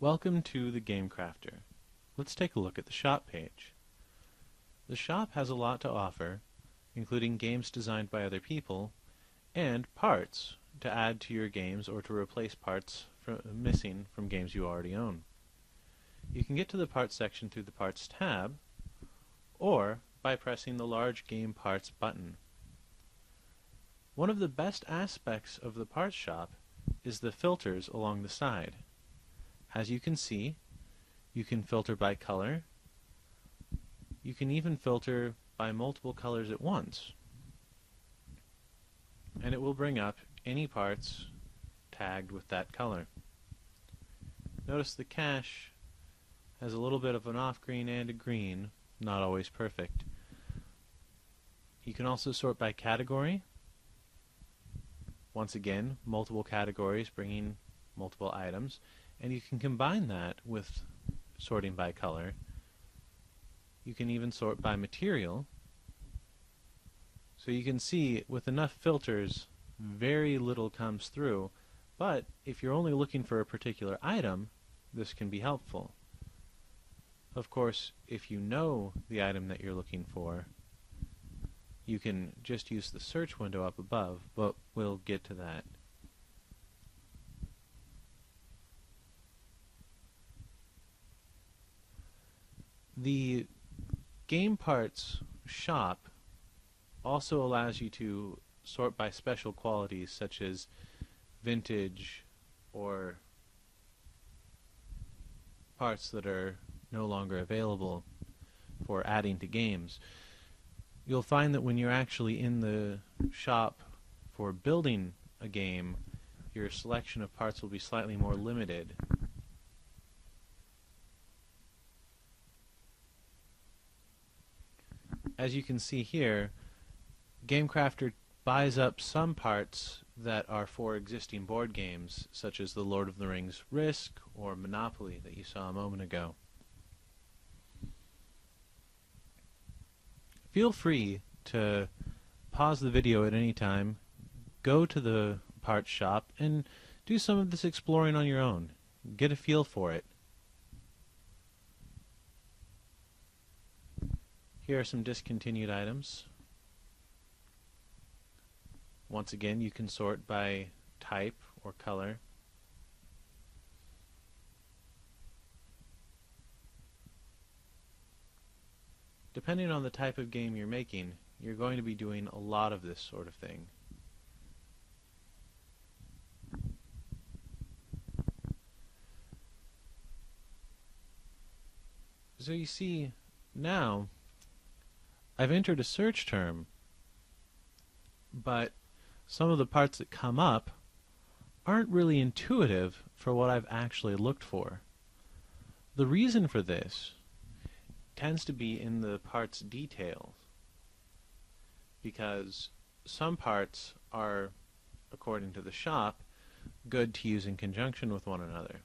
Welcome to the Game Crafter. Let's take a look at the shop page. The shop has a lot to offer, including games designed by other people, and parts to add to your games or to replace parts missing from games you already own. You can get to the Parts section through the Parts tab, or by pressing the large Game Parts button. One of the best aspects of the parts shop is the filters along the side. As you can see, you can filter by color. You can even filter by multiple colors at once. And it will bring up any parts tagged with that color. Notice the cache has a little bit of an off-green and a green, not always perfect. You can also sort by category. Once again, multiple categories bringing multiple items, and you can combine that with sorting by color. You can even sort by material. So you can see with enough filters very little comes through, but if you're only looking for a particular item, this can be helpful. Of course, if you know the item that you're looking for, you can just use the search window up above, but we'll get to that. The Game Parts shop also allows you to sort by special qualities such as vintage or parts that are no longer available for adding to games. You'll find that when you're actually in the shop for building a game, your selection of parts will be slightly more limited. As you can see here, GameCrafter buys up some parts that are for existing board games, such as the Lord of the Rings Risk or Monopoly that you saw a moment ago. Feel free to pause the video at any time, go to the parts shop, and do some of this exploring on your own. Get a feel for it. Here are some discontinued items. Once again, you can sort by type or color. Depending on the type of game you're making, you're going to be doing a lot of this sort of thing. So you see, now I've entered a search term, but some of the parts that come up aren't really intuitive for what I've actually looked for. The reason for this tends to be in the parts details, because some parts are, according to the shop, good to use in conjunction with one another.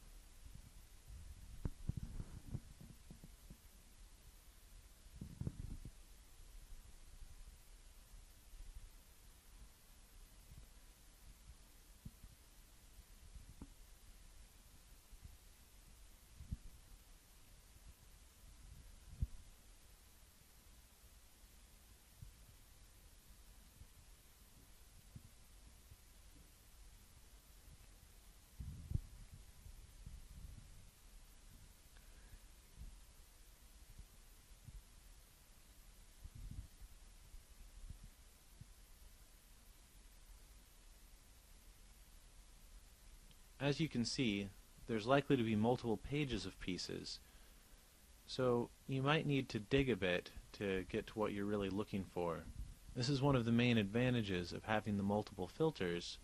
As you can see, there's likely to be multiple pages of pieces, so you might need to dig a bit to get to what you're really looking for. This is one of the main advantages of having the multiple filters.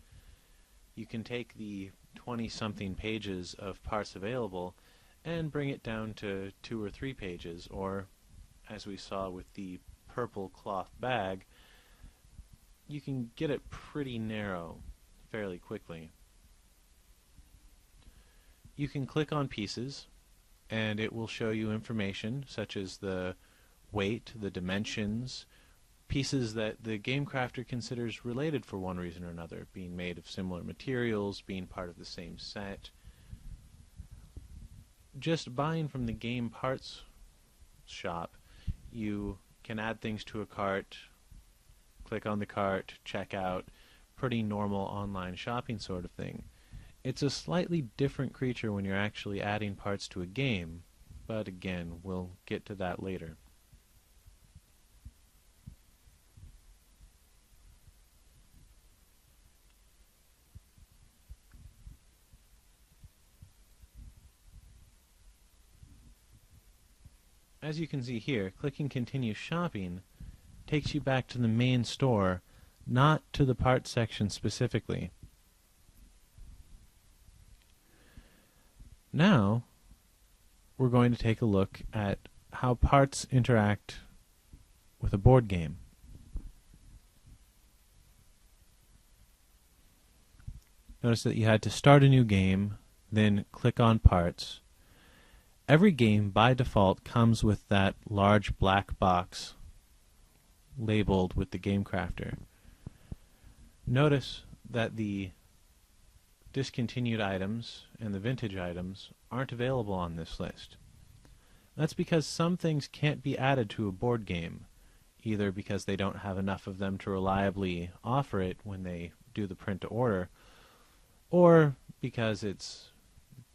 You can take the 20-something pages of parts available and bring it down to 2 or 3 pages, or, as we saw with the purple cloth bag, you can get it pretty narrow fairly quickly. You can click on pieces and it will show you information such as the weight, the dimensions, pieces that the Game Crafter considers related for one reason or another, being made of similar materials, being part of the same set. just buying from the game parts shop, you can add things to a cart, click on the cart, check out, pretty normal online shopping sort of thing. It's a slightly different creature when you're actually adding parts to a game, but again, we'll get to that later. As you can see here, clicking Continue Shopping takes you back to the main store, not to the parts section specifically. Now, we're going to take a look at how parts interact with a board game. Notice that you had to start a new game, then click on Parts. Every game, by default, comes with that large black box labeled with the Game Crafter. Notice that the discontinued items and the vintage items aren't available on this list. That's because some things can't be added to a board game, either because they don't have enough of them to reliably offer it when they do the print to order, or because it's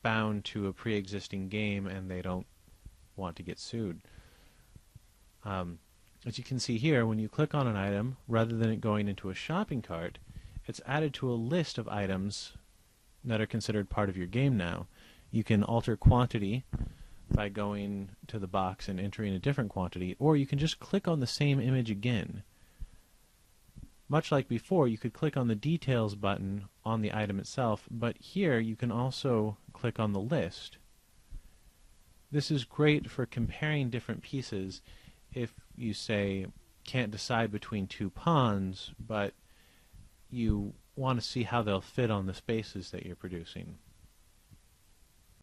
bound to a pre-existing game and they don't want to get sued. As you can see here, when you click on an item, rather than it going into a shopping cart, it's added to a list of items that are considered part of your game now. You can alter quantity by going to the box and entering a different quantity, or you can just click on the same image again. Much like before, you could click on the Details button on the item itself, but here you can also click on the list. This is great for comparing different pieces if you, say, can't decide between two pawns, but you want to see how they'll fit on the spaces that you're producing.